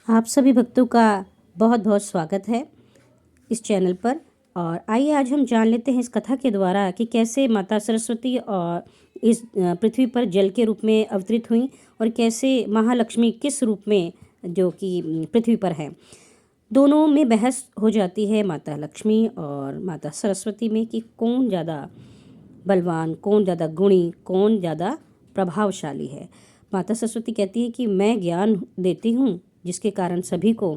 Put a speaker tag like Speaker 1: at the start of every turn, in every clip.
Speaker 1: आप सभी भक्तों का बहुत बहुत स्वागत है इस चैनल पर। और आइए आज हम जान लेते हैं इस कथा के द्वारा कि कैसे माता सरस्वती और इस पृथ्वी पर जल के रूप में अवतरित हुई और कैसे महालक्ष्मी किस रूप में जो कि पृथ्वी पर हैं। दोनों में बहस हो जाती है माता लक्ष्मी और माता सरस्वती में कि कौन ज़्यादा बलवान, कौन ज़्यादा गुणी, कौन ज़्यादा प्रभावशाली है। माता सरस्वती कहती है कि मैं ज्ञान देती हूँ जिसके कारण सभी को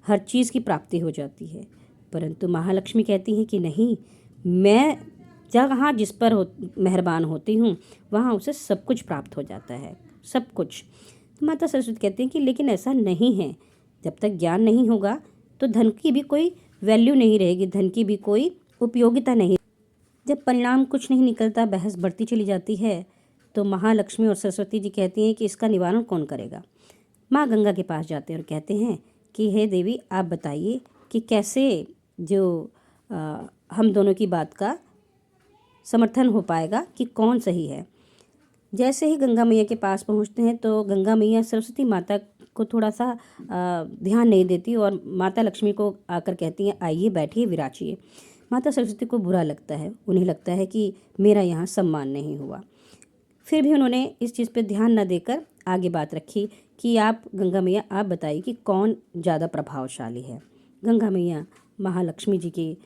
Speaker 1: हर चीज़ की प्राप्ति हो जाती है, परंतु महालक्ष्मी कहती हैं कि नहीं, मैं जहाँ जिस पर मेहरबान होती हूँ वहाँ उसे सब कुछ प्राप्त हो जाता है, सब कुछ। तो माता सरस्वती कहती हैं कि लेकिन ऐसा नहीं है, जब तक ज्ञान नहीं होगा तो धन की भी कोई वैल्यू नहीं रहेगी, धन की भी कोई उपयोगिता नहीं। जब परिणाम कुछ नहीं निकलता, बहस बढ़ती चली जाती है, तो महालक्ष्मी और सरस्वती जी कहती हैं कि इसका निवारण कौन करेगा। माँ गंगा के पास जाते हैं और कहते हैं कि हे देवी, आप बताइए कि कैसे जो हम दोनों की बात का समर्थन हो पाएगा कि कौन सही है। जैसे ही गंगा मैया के पास पहुँचते हैं तो गंगा मैया सरस्वती माता को थोड़ा सा ध्यान नहीं देती और माता लक्ष्मी को आकर कहती हैं, आइए बैठिए, विराजिए। माता सरस्वती को बुरा लगता है, उन्हें लगता है कि मेरा यहाँ सम्मान नहीं हुआ। फिर भी उन्होंने इस चीज़ पे ध्यान न देकर आगे बात रखी कि आप गंगा मैया, आप बताइए कि कौन ज़्यादा प्रभावशाली है। गंगा मैया महालक्ष्मी जी की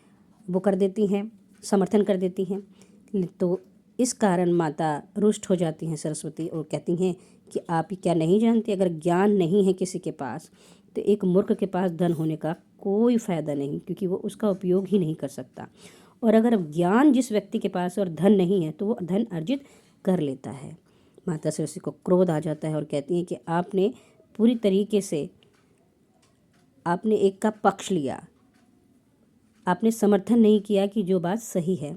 Speaker 1: वो कर देती हैं, समर्थन कर देती हैं। तो इस कारण माता रुष्ट हो जाती हैं सरस्वती और कहती हैं कि आप क्या नहीं जानती, अगर ज्ञान नहीं है किसी के पास तो एक मूर्ख के पास धन होने का कोई फ़ायदा नहीं, क्योंकि वो उसका उपयोग ही नहीं कर सकता। और अगर ज्ञान जिस व्यक्ति के पास और धन नहीं है तो वो धन अर्जित कर लेता है। माता सरस्वती को क्रोध आ जाता है और कहती हैं कि आपने पूरी तरीके से आपने एक का पक्ष लिया, आपने समर्थन नहीं किया कि जो बात सही है।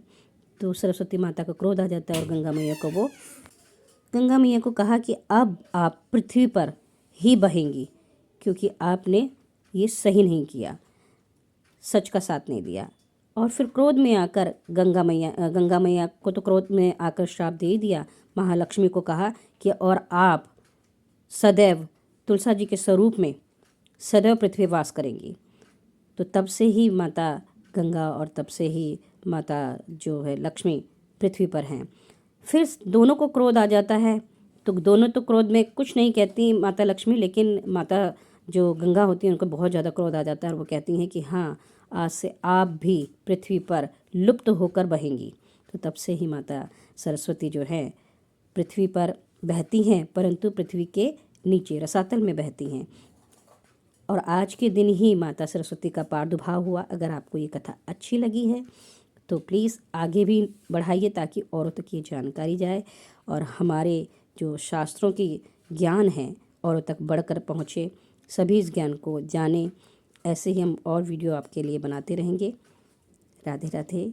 Speaker 1: तो सरस्वती माता को क्रोध आ जाता है और गंगा मैया को कहा कि अब आप पृथ्वी पर ही बहेंगी, क्योंकि आपने ये सही नहीं किया, सच का साथ नहीं दिया। और फिर क्रोध में आकर गंगा मैया को तो क्रोध में आकर श्राप दे दिया। महालक्ष्मी को कहा कि और आप सदैव तुलसा जी के स्वरूप में सदैव पृथ्वी वास करेंगी। तो तब से ही माता गंगा और तब से ही माता जो है लक्ष्मी पृथ्वी पर हैं। फिर दोनों को क्रोध आ जाता है, तो दोनों तो क्रोध में कुछ नहीं कहती माता लक्ष्मी, लेकिन माता जो गंगा होती हैं उनको बहुत ज़्यादा क्रोध आ जाता है और वो कहती हैं कि हाँ, आज से आप भी पृथ्वी पर लुप्त होकर बहेंगी। तो तब से ही माता सरस्वती जो है पृथ्वी पर बहती हैं, परंतु पृथ्वी के नीचे रसातल में बहती हैं। और आज के दिन ही माता सरस्वती का प्रादुर्भाव हुआ। अगर आपको ये कथा अच्छी लगी है तो प्लीज़ आगे भी बढ़ाइए ताकि औरों तक ये जानकारी जाए और हमारे जो शास्त्रों की ज्ञान है औरों तक बढ़कर पहुँचे, सभी इस ज्ञान को जानें। ऐसे ही हम और वीडियो आपके लिए बनाते रहेंगे। राधे राधे।